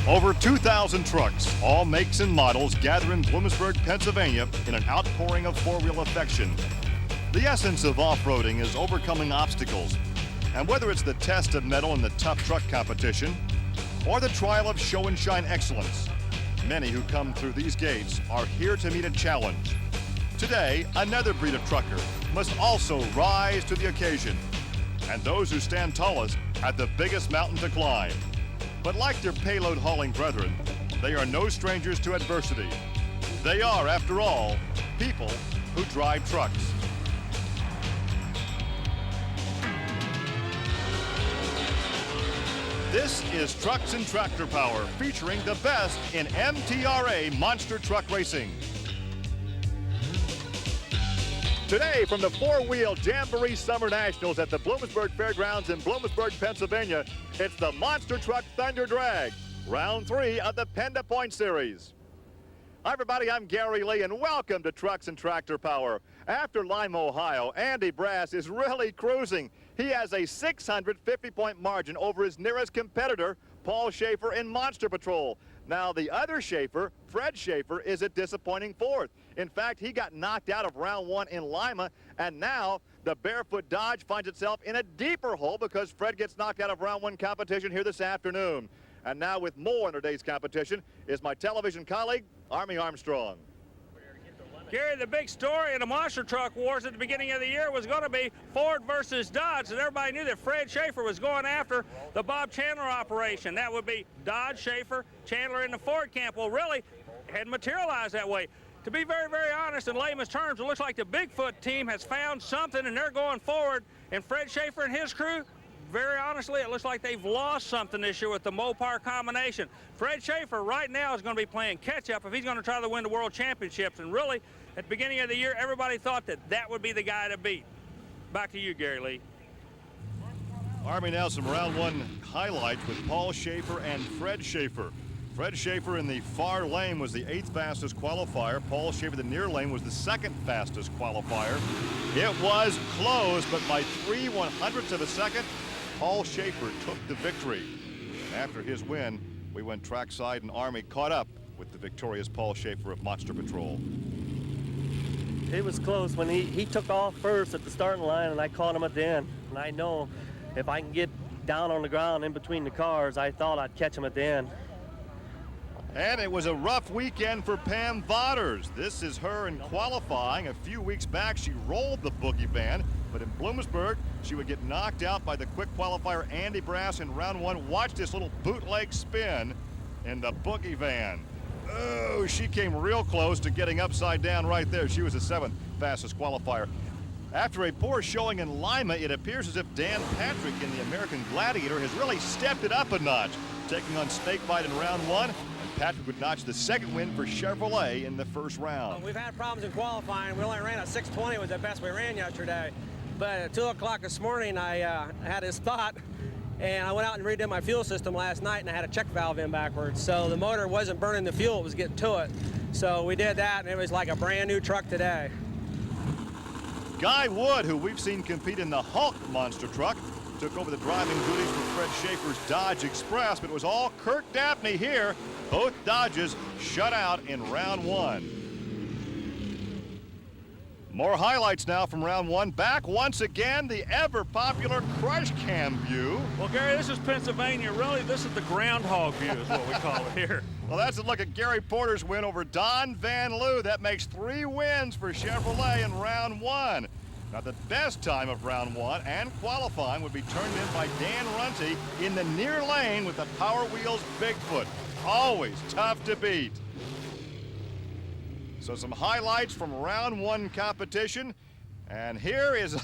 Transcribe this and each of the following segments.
Over 2,000 trucks, all makes and models, gather in Bloomsburg, Pennsylvania in an outpouring of four-wheel affection. The essence of off-roading is overcoming obstacles. And whether it's the test of mettle in the tough truck competition or the trial of show and shine excellence, many who come through these gates are here to meet a challenge. Today, another breed of trucker must also rise to the occasion. And those who stand tallest at the biggest mountain to climb. But like their payload hauling brethren, they are no strangers to adversity. They are, after all, people who drive trucks. This is Trucks and Tractor Power, featuring the best in MTRA monster truck racing. Today, from the four-wheel Jamboree Summer Nationals at the Bloomsburg Fairgrounds in Bloomsburg, Pennsylvania, it's the Monster Truck Thunder Drag, round 3 of the PENDA Point Series. Hi, everybody, I'm Gary Lee, and welcome to Trucks and Tractor Power. After Lima, Ohio, Andy Brass is really cruising. He has a 650-point margin over his nearest competitor, Paul Schaefer in Monster Patrol. Now, the other Schaefer, Fred Schaefer, is a disappointing fourth. In fact, he got knocked out of round 1 in Lima, and now the Barefoot Dodge finds itself in a deeper hole because Fred gets knocked out of round 1 competition here this afternoon. And now with more in today's competition is my television colleague, Army Armstrong. Gary, the big story in the monster truck wars at the beginning of the year was going to be Ford versus Dodge, and everybody knew that Fred Schaefer was going after the Bob Chandler operation. That would be Dodge, Schaefer, Chandler in the Ford camp. Well, really, it hadn't materialized that way. To be very, very honest, in layman's terms, it looks like the Bigfoot team has found something, and they're going forward. And Fred Schaefer and his crew, very honestly, it looks like they've lost something this year with the Mopar combination. Fred Schaefer right now is going to be playing catch-up if he's going to try to win the World Championships. And really, at the beginning of the year, everybody thought that that would be the guy to beat. Back to you, Gary Lee. Army, now some round 1 highlights with Paul Schaefer and Fred Schaefer. Fred Schaefer in the far lane was the 8th fastest qualifier. Paul Schaefer, the near lane, was the 2nd fastest qualifier. It was close, but by 3/100ths of a second, Paul Schaefer took the victory. After his win, we went trackside, and Army caught up with the victorious Paul Schaefer of Monster Patrol. It was close when he took off first at the starting line, and I caught him at the end. And I know if I can get down on the ground in between the cars, I thought I'd catch him at the end. And it was a rough weekend for Pam Vodders. This is her in qualifying. A few weeks back, she rolled the boogie van, but in Bloomsburg, she would get knocked out by the quick qualifier Andy Brass in round 1. Watch this little bootleg spin in the boogie van. Oh, she came real close to getting upside down right there. She was the 7th fastest qualifier. After a poor showing in Lima, it appears as if Dan Patrick in the American Gladiator has really stepped it up a notch, taking on Snakebite in round 1. Patrick would notch the 2nd win for Chevrolet in the first round. We've had problems in qualifying. We only ran a 6:20 was the best we ran yesterday. But at 2 o'clock this morning, I had this thought, and I went out and redid my fuel system last night, and I had a check valve in backwards. So the motor wasn't burning the fuel, it was getting to it. So we did that, and it was like a brand new truck today. Guy Wood, who we've seen compete in the Hulk monster truck, took over the driving duties for Fred Schaefer's Dodge Express, but it was all Kurt Dabney here. Both Dodges shut out in round 1. More highlights now from round 1. Back once again, the ever-popular crush cam view. Well, Gary, this is Pennsylvania. Really, this is the groundhog view is what we call it here. Well, that's a look at Gary Porter's win over Don Van Loo. That makes 3 wins for Chevrolet in round 1. Now, the best time of round 1 and qualifying would be turned in by Dan Runte in the near lane with the Power Wheels Bigfoot. Always tough to beat. So some highlights from round 1 competition. And here is,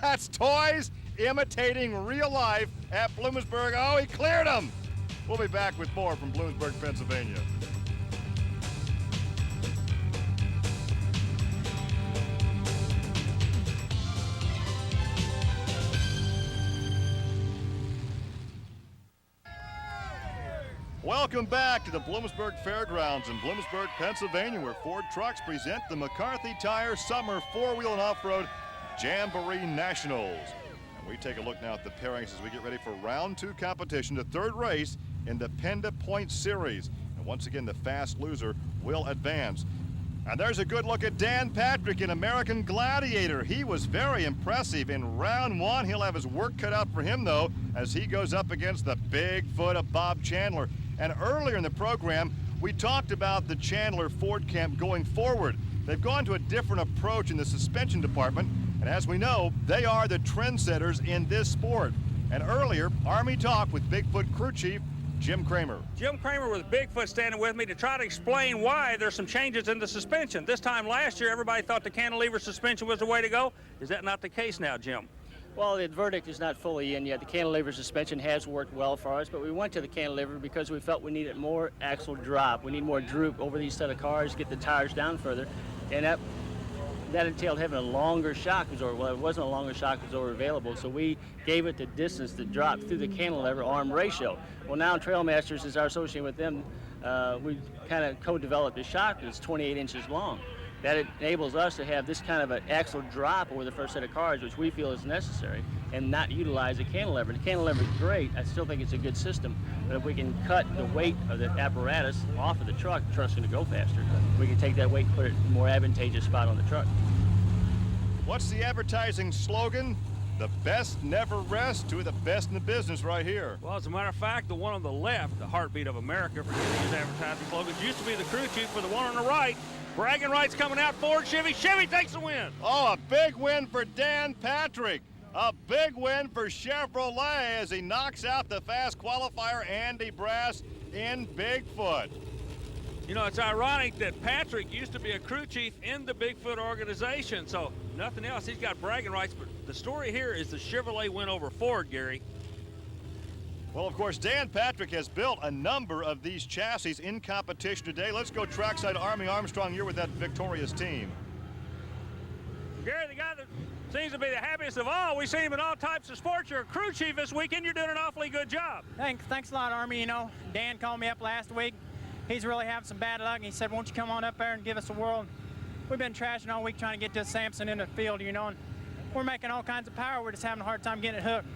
that's toys imitating real life at Bloomsburg. Oh, he cleared them. We'll be back with more from Bloomsburg, Pennsylvania. Welcome back to the Bloomsburg Fairgrounds in Bloomsburg, Pennsylvania, where Ford Trucks present the McCarthy Tire Summer 4-Wheel and Off-Road Jamboree Nationals. We take a look now at the pairings as we get ready for round 2 competition, the 3rd race in the PENDA Point Series. And once again, the fast loser will advance. And there's a good look at Dan Patrick in American Gladiator. He was very impressive in round 1. He'll have his work cut out for him, though, as he goes up against the big foot of Bob Chandler. And earlier in the program, we talked about the Chandler Ford camp going forward. They've gone to a different approach in the suspension department, and as we know, they are the trendsetters in this sport. And earlier, Army talked with Bigfoot crew chief Jim Kramer. Jim Kramer with Bigfoot standing with me to try to explain why there's some changes in the suspension. This time last year, everybody thought the cantilever suspension was the way to go. Is that not the case now, Jim? Well, the verdict is not fully in yet. The cantilever suspension has worked well for us, but we went to the cantilever because we felt we needed more axle drop. We need more droop over these set of cars, get the tires down further, and that entailed having a longer shock absorber. Well, it wasn't a longer shock absorber available, so we gave it the distance to drop through the cantilever arm ratio. Well, now Trailmasters, as our association with them, we kind of co-developed a shock that's 28 inches long. That enables us to have this kind of an axle drop over the first set of cars, which we feel is necessary, and not utilize the cantilever. The cantilever is great. I still think it's a good system, but if we can cut the weight of the apparatus off of the truck's going to go faster. We can take that weight and put it in a more advantageous spot on the truck. What's the advertising slogan? The best never rest. Two of the best in the business right here. Well, as a matter of fact, the one on the left, the heartbeat of America, for his advertising slogans, used to be the crew chief. For the one on the right, bragging rights coming out, Ford, Chevy. Chevy takes the win. Oh, a big win for Dan Patrick. A big win for Chevrolet as he knocks out the fast qualifier Andy Brass in Bigfoot. You know, it's ironic that Patrick used to be a crew chief in the Bigfoot organization, so nothing else. He's got bragging rights, but the story here is the Chevrolet win over Ford, Gary. Well, of course, Dan Patrick has built a number of these chassis in competition today. Let's go trackside Army Armstrong here with that victorious team. Gary, the guy that seems to be the happiest of all, we see him in all types of sports. You're a crew chief this weekend. You're doing an awfully good job. Thanks a lot, Army. You know, Dan called me up last week. He's really having some bad luck, and he said, won't you come on up there and give us a whirl? We've been trashing all week trying to get this Samson in the field, you know, and we're making all kinds of power. We're just having a hard time getting it hooked.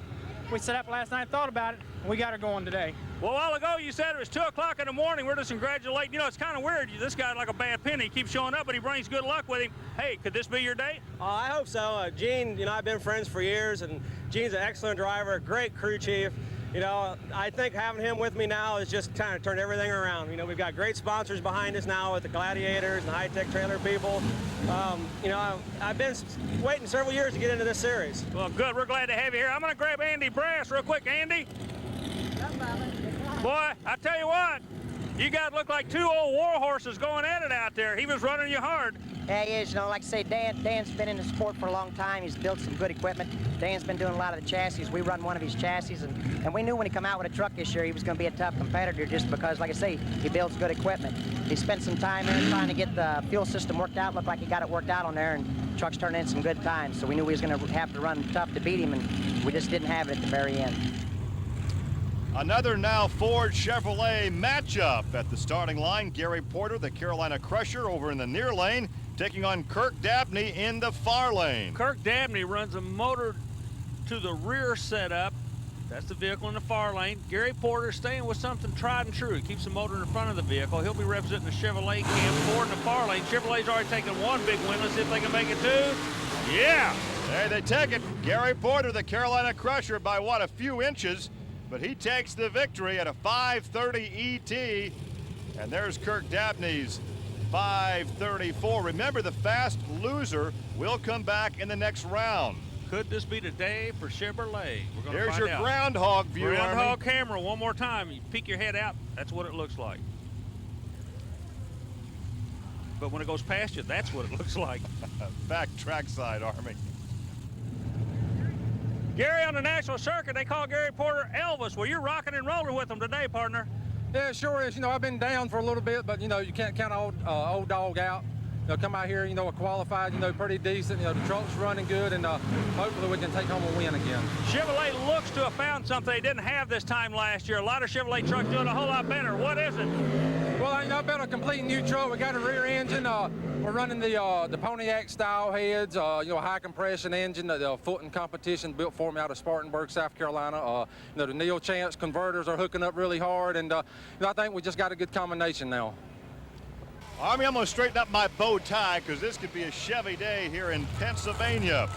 We set up last night and thought about it. We got her going today. Well, a while ago you said it was 2 o'clock in the morning. We're just congratulating. You know, it's kind of weird. This guy's like a bad penny. He keeps showing up, but he brings good luck with him. Hey, could this be your day? I hope so. Gene, you know, I've been friends for years, and Gene's an excellent driver, great crew chief. You know, I think having him with me now is just kind of turned everything around. You know, we've got great sponsors behind us now with the Gladiators and the high-tech trailer people. You know, I've been waiting several years to get into this series. Well, good. We're glad to have you here. I'm going to grab Andy Brass real quick. Andy? Boy, I tell you what, you guys look like 2 old war horses going at it out there. He was running you hard. Yeah, he is. You know, like I say, Dan's been in the sport for a long time. He's built some good equipment. Dan's been doing a lot of the chassis. We run one of his chassis, and we knew when he come out with a truck this year, he was going to be a tough competitor just because, like I say, he builds good equipment. He spent some time there trying to get the fuel system worked out. Looked like he got it worked out on there, and the truck's turning in some good times. So we knew we was going to have to run tough to beat him, and we just didn't have it at the very end. Another now Ford Chevrolet matchup at the starting line. Gary Porter, the Carolina Crusher, over in the near lane, taking on Kirk Dabney in the far lane. Kirk Dabney runs a motor to the rear setup. That's the vehicle in the far lane. Gary Porter staying with something tried and true. He keeps the motor in the front of the vehicle. He'll be representing the Chevrolet camp. Ford in the far lane. Chevrolet's already taken 1 big win. Let's see if they can make it 2. Yeah! There they take it. Gary Porter, the Carolina Crusher, by what, a few inches, but he takes the victory at a 5:30 ET. And there's Kirk Dabney's 5:34. Remember, the fast loser will come back in the next round. Could this be the day for Chevrolet? We're going to Here's find your out. groundhog view, Groundhog camera one more time. You peek your head out, that's what it looks like. But when it goes past you, that's what it looks like. Back trackside, Army. Gary, on the national circuit, they call Gary Porter Elvis. Well, you're rocking and rolling with him today, partner. Yeah, it sure is. You know, I've been down for a little bit, but, you know, you can't count an old dog out. come out here, qualified, pretty decent. The truck's running good, and hopefully we can take home a win again. Chevrolet looks to have found something they didn't have this time last year. A lot of Chevrolet trucks doing a whole lot better. What is it? Well, I built a complete new truck. We got a rear engine. We're running the Pontiac style heads, high compression engine, the Fulton competition built for me out of Spartanburg, South Carolina. The Neil Chance converters are hooking up really hard, and I think we just got a good combination now. Army, I'm going to straighten up my bow tie because this could be a Chevy day here in Pennsylvania.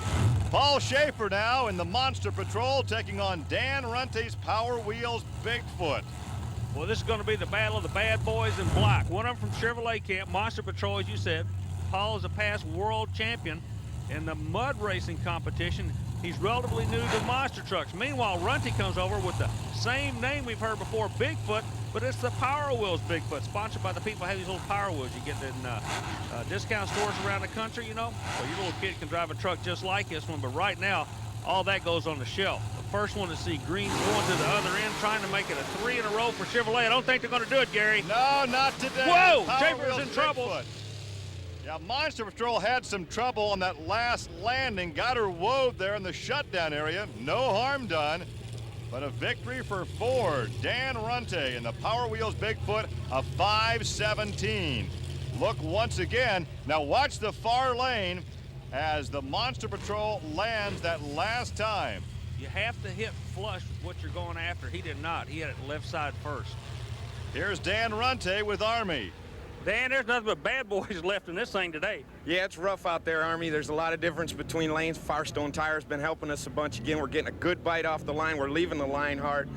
Paul Schaefer now in the Monster Patrol taking on Dan Runte's Power Wheels Bigfoot. Well, this is going to be the battle of the bad boys in black. One of them from Chevrolet camp, Monster Patrol, as you said. Paul is a past world champion in the mud racing competition. He's relatively new to monster trucks. Meanwhile, Runte comes over with the same name we've heard before, Bigfoot, but it's the Power Wheels Bigfoot, sponsored by the people who have these little Power Wheels you get in discount stores around the country, Well, your little kid can drive a truck just like this one, but right now, all that goes on the shelf. The first one to see green going to the other end, trying to make it a 3 in a row for Chevrolet. I don't think they're going to do it, Gary. No, not today. Whoa, Schaefer's in trouble. Bigfoot. Yeah, Monster Patrol had some trouble on that last landing. Got her wove there in the shutdown area. No harm done, but a victory for Ford. Dan Runte in the Power Wheels Bigfoot, a 5:17. Look once again. Now watch the far lane as the Monster Patrol lands that last time. You have to hit flush with what you're going after. He did not. He had it left side first. Here's Dan Runte with Army. Dan, there's nothing but bad boys left in this thing today. Yeah, it's rough out there, Army. There's a lot of difference between lanes. Firestone Tire's been helping us a bunch again. We're getting a good bite off the line. We're leaving the line hard.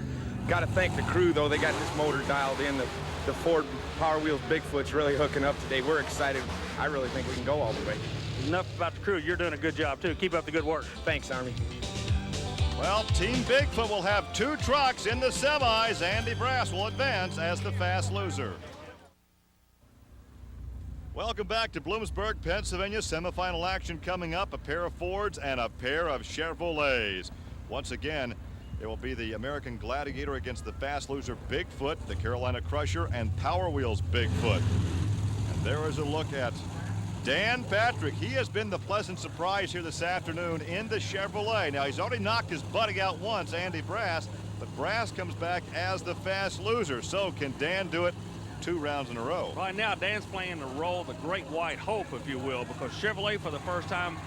Got to thank the crew, though. They got this motor dialed in. The Ford Power Wheels Bigfoot's really hooking up today. We're excited. I really think we can go all the way. Enough about the crew. You're doing a good job, too. Keep up the good work. Thanks, Army. Well, Team Bigfoot will have 2 trucks in the semis. Andy Brass will advance as the fast loser. Welcome back to Bloomsburg, Pennsylvania. Semifinal action coming up. A pair of Fords and a pair of Chevrolets. Once again, it will be the American Gladiator against the fast loser Bigfoot, the Carolina Crusher, and Power Wheels Bigfoot. And there is a look at Dan Patrick. He has been the pleasant surprise here this afternoon in the Chevrolet. Now, he's already knocked his buddy out once, Andy Brass, but Brass comes back as the fast loser. So can Dan do it 2 rounds in a row? Right now, Dan's playing the role of the great white hope, if you will, because Chevrolet for the first time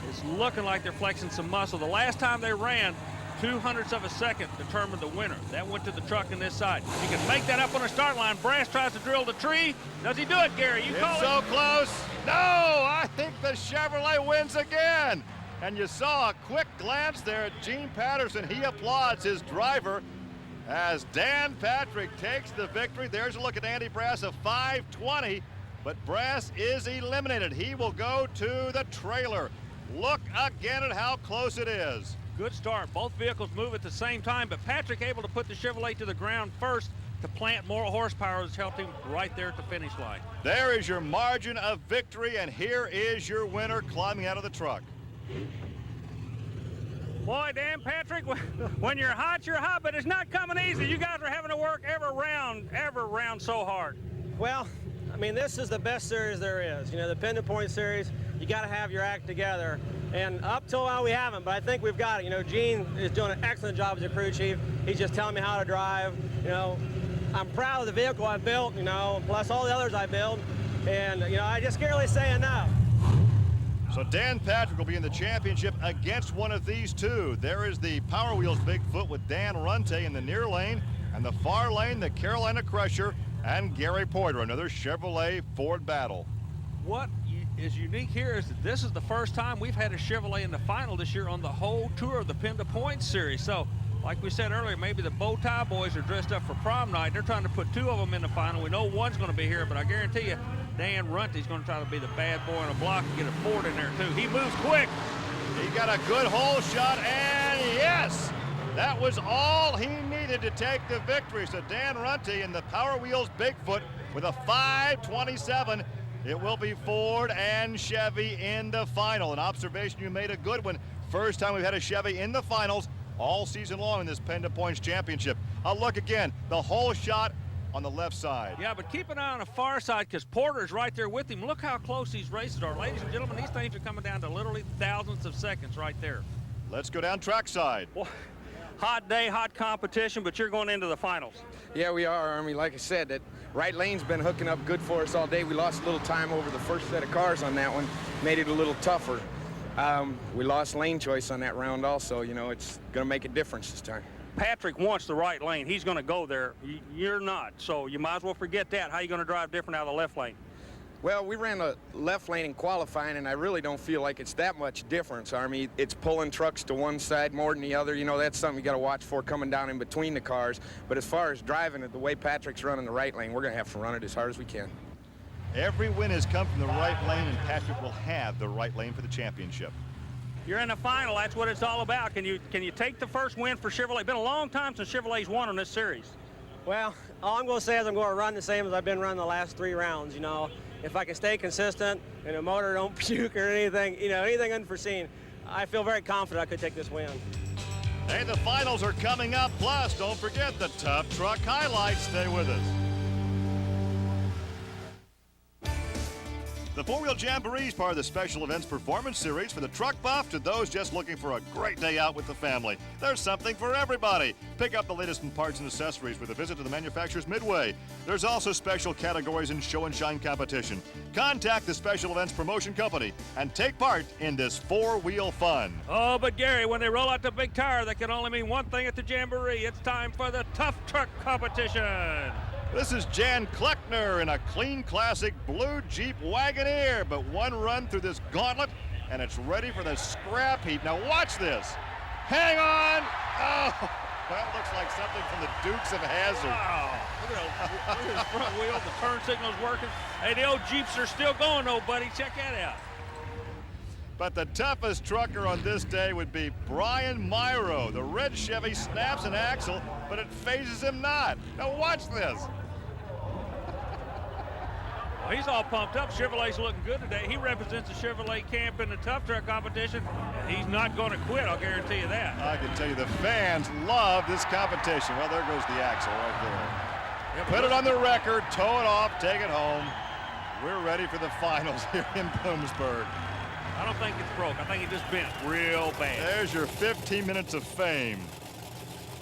is looking like they're flexing some muscle. The last time they ran, 0.02 of a second determined the winner. That went to the truck on this side. He can make that up on the start line. Brass tries to drill the tree. Does he do it, Gary? You call it? So close. No, I think the Chevrolet wins again. And you saw a quick glance there at Gene Patterson. He applauds his driver as Dan Patrick takes the victory. There's a look at Andy Brass, a 5:20, but Brass is eliminated. He will go to the trailer. Look again at how close it is. Good start. Both vehicles move at the same time, but Patrick able to put the Chevrolet to the ground first to plant more horsepower that's helped him right there at the finish line. There is your margin of victory, and here is your winner climbing out of the truck. Boy, Dan Patrick, when you're hot, but it's not coming easy. You guys are having to work every round so hard. Well, I mean, this is the best series there is. The PENDA Point Series, you got to have your act together. And up till now, we haven't, but I think we've got it. Gene is doing an excellent job as a crew chief. He's just telling me how to drive. I'm proud of the vehicle I built, plus all the others I built. And, I just can't really say enough. So Dan Patrick will be in the championship against one of these 2. There is the Power Wheels Bigfoot with Dan Runte in the near lane, and the far lane, the Carolina Crusher and Gary Porter, another Chevrolet Ford battle. What is unique here is that this is the first time we've had a Chevrolet in the final this year on the whole tour of the PENDA Points Series. So, like we said earlier, maybe the bow tie boys are dressed up for prom night. They're trying to put 2 of them in the final. We know one's going to be here, but I guarantee you, Dan Runte's going to try to be the bad boy on the block and get a Ford in there, too. He moves quick. He got a good hole shot, and yes, that was all he needed to take the victory. So Dan Runte in the Power Wheels Bigfoot with a 5:27. It will be Ford and Chevy in the final. An observation you made, a good one. First time we've had a Chevy in the finals all season long in this PENDA Points Championship. A look again, the hole shot on the left side. Yeah, but keep an eye on the far side because Porter's right there with him. Look how close these races are. Ladies and gentlemen, these things are coming down to literally thousandths of seconds right there. Let's go down trackside. Well, hot day, hot competition, but you're going into the finals. Yeah, we are, Army. Like I said, that right lane's been hooking up good for us all day. We lost a little time over the first set of cars on that one, made it a little tougher. We lost lane choice on that round also. You know, it's going to make a difference this time. Patrick wants the right lane. He's going to go there. You're not, so you might as well forget that. How are you going to drive different out of the left lane? Well, we ran a left lane in qualifying, and I really don't feel like it's that much difference, Army. It's pulling trucks to one side more than the other. You know, that's something you got to watch for coming down in between the cars. But as far as driving it, the way Patrick's running the right lane, we're going to have to run it as hard as we can. Every win has come from the right lane, and Patrick will have the right lane for the championship. You're in the final. That's what it's all about. Can you take the first win for Chevrolet? Been a long time since Chevrolet's won on this series. Well, all I'm going to say is I'm going to run the same as I've been running the last 3 rounds, you know. If I can stay consistent and the motor don't puke or anything, you know, anything unforeseen, I feel very confident I could take this win. Hey, the finals are coming up. Plus, don't forget the Tough Truck highlights. Stay with us. The 4-Wheel Jamboree is part of the Special Events Performance Series for the truck buff to those just looking for a great day out with the family. There's something for everybody. Pick up the latest in parts and accessories with a visit to the manufacturer's Midway. There's also special categories in show and shine competition. Contact the Special Events Promotion Company and take part in this 4-wheel fun. Oh, but Gary, when they roll out the big tire, that can only mean one thing at the Jamboree. It's time for the Tough Truck competition. This is Jan Kleckner in a clean classic blue Jeep Wagoneer, but one run through this gauntlet and it's ready for the scrap heap. Now watch this. Hang on. Oh, that looks like something from the Dukes of Hazzard. Wow. Look at his front wheel. The turn signal's working. Hey, the old Jeeps are still going though, buddy. Check that out. But the toughest trucker on this day would be Brian Myro. The red Chevy snaps an axle, but it phases him not. Now watch this. Well, he's all pumped up. Chevrolet's looking good today. He represents the Chevrolet camp in the Tough Truck competition, and he's not going to quit, I'll guarantee you that. I can tell you the fans love this competition. Well, there goes the axle right there. Put it on the record, tow it off, take it home. We're ready for the finals here in Bloomsburg. I don't think it's broke. I think it just bent real bad. There's your 15 minutes of fame.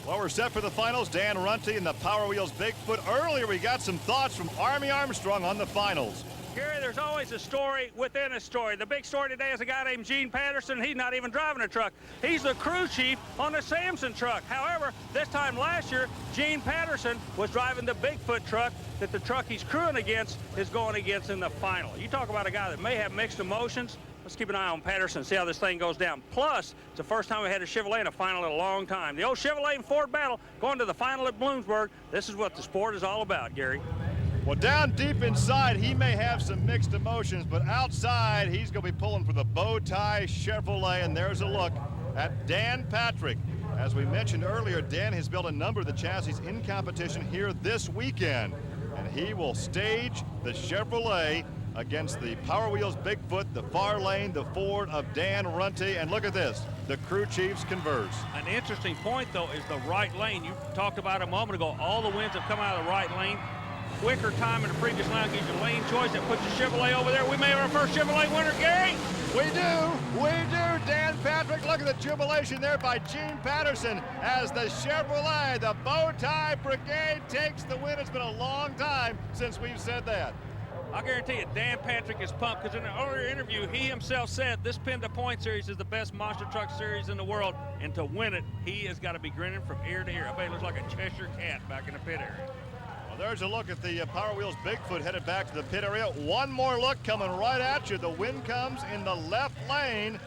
Well, we're set for the finals. Dan Runte and the Power Wheels Bigfoot. Earlier, we got some thoughts from Army Armstrong on the finals. Gary, there's always a story within a story. The big story today is a guy named Gene Patterson. He's not even driving a truck. He's the crew chief on the Samson truck. However, this time last year, Gene Patterson was driving the Bigfoot truck that the truck he's crewing against is going against in the final. You talk about a guy that may have mixed emotions. Let's keep an eye on Patterson and see how this thing goes down. Plus, it's the first time we had a Chevrolet in a final in a long time. The old Chevrolet and Ford battle going to the final at Bloomsburg. This is what the sport is all about, Gary. Well, down deep inside, he may have some mixed emotions, but outside, he's going to be pulling for the bow tie Chevrolet, and there's a look at Dan Patrick. As we mentioned earlier, Dan has built a number of the chassis in competition here this weekend, and he will stage the Chevrolet against the Power Wheels Bigfoot, the far lane, the Ford of Dan Runte, and look at this, the crew chiefs converse. An interesting point, though, is the right lane. You talked about a moment ago, all the wins have come out of the right lane. Quicker time in the previous lane gives you lane choice. That puts the Chevrolet over there. We may have our first Chevrolet winner, Gary. We do. Dan Patrick, look at the jubilation there by Gene Patterson as the Chevrolet, the bow tie brigade, takes the win. It's been a long time since we've said that. I guarantee you, Dan Patrick is pumped because in an earlier interview, he himself said this PENDA Point Series is the best monster truck series in the world, and to win it, he has got to be grinning from ear to ear. I bet he looks like a Cheshire cat back in the pit area. Well, there's a look at the Power Wheels Bigfoot headed back to the pit area. One more look coming right at you. The wind comes in the left lane,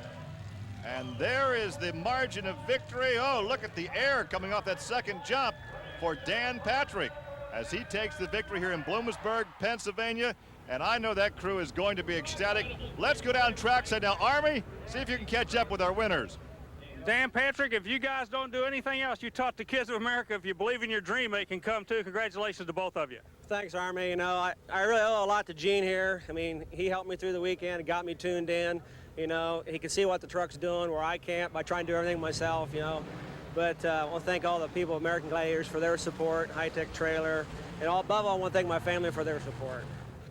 and there is the margin of victory. Oh, look at the air coming off that second jump for Dan Patrick as he takes the victory here in Bloomsburg, Pennsylvania. And I know that crew is going to be ecstatic. Let's go down trackside now. Army, see if you can catch up with our winners. Dan Patrick, if you guys don't do anything else, you taught the kids of America, if you believe in your dream, it can come too. Congratulations to both of you. Thanks, Army. You know, I really owe a lot to Gene here. I mean, he helped me through the weekend and got me tuned in. You know, he can see what the truck's doing where I can't by trying to do everything myself, you know. But I want to thank all the people of American Gladiators for their support, High Tech Trailer, And above all, I want to thank my family for their support.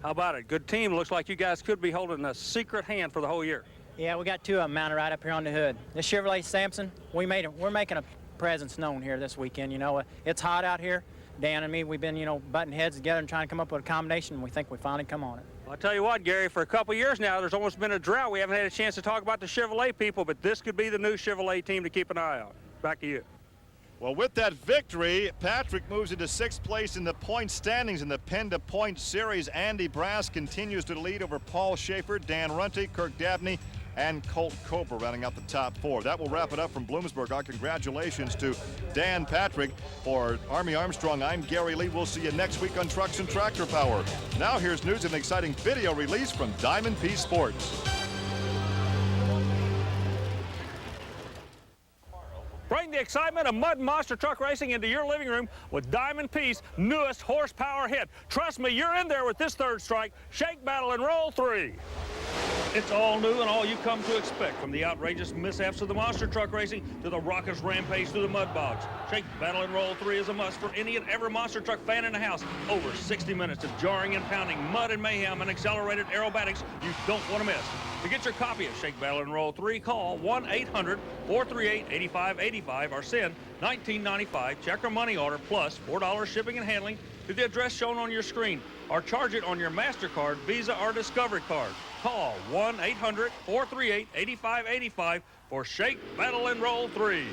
How about it? Good team. Looks like you guys could be holding a secret hand for the whole year. Yeah, we got 2 of them mounted right up here on the hood. This Chevrolet Samson, we're making a presence known here this weekend. You know, it's hot out here. Dan and me, we've been, you know, butting heads together and trying to come up with a combination, and we think we finally come on it. Well, I'll tell you what, Gary, for a couple years now, there's almost been a drought. We haven't had a chance to talk about the Chevrolet people, but this could be the new Chevrolet team to keep an eye on. Back to you. Well, with that victory, Patrick moves into 6th place in the point standings in the PENDA Point Series. Andy Brass continues to lead over Paul Schaefer, Dan Runte, Kirk Dabney, and Colt Cobra rounding out the top 4. That will wrap it up from Bloomsburg. Our congratulations to Dan Patrick. For Army Armstrong, I'm Gary Lee. We'll see you next week on Trucks and Tractor Power. Now here's news of an exciting video release from Diamond P Sports. Bring the excitement of mud monster truck racing into your living room with Diamond P's newest horsepower hit. Trust me, you're in there with this third strike. Shake, battle, and roll 3. It's all new and all you come to expect, from the outrageous mishaps of the monster truck racing to the raucous rampage through the mud bogs. Shake, battle, and roll 3 is a must for any and every monster truck fan in the house. Over 60 minutes of jarring and pounding, mud and mayhem, and accelerated aerobatics you don't want to miss. To get your copy of Shake, Battle, and Roll 3, call 1-800-438-8585 or send $19.95 check or money order plus $4 shipping and handling to the address shown on your screen, or charge it on your MasterCard, Visa, or Discovery card. Call 1-800-438-8585 for Shake, Battle, and Roll 3.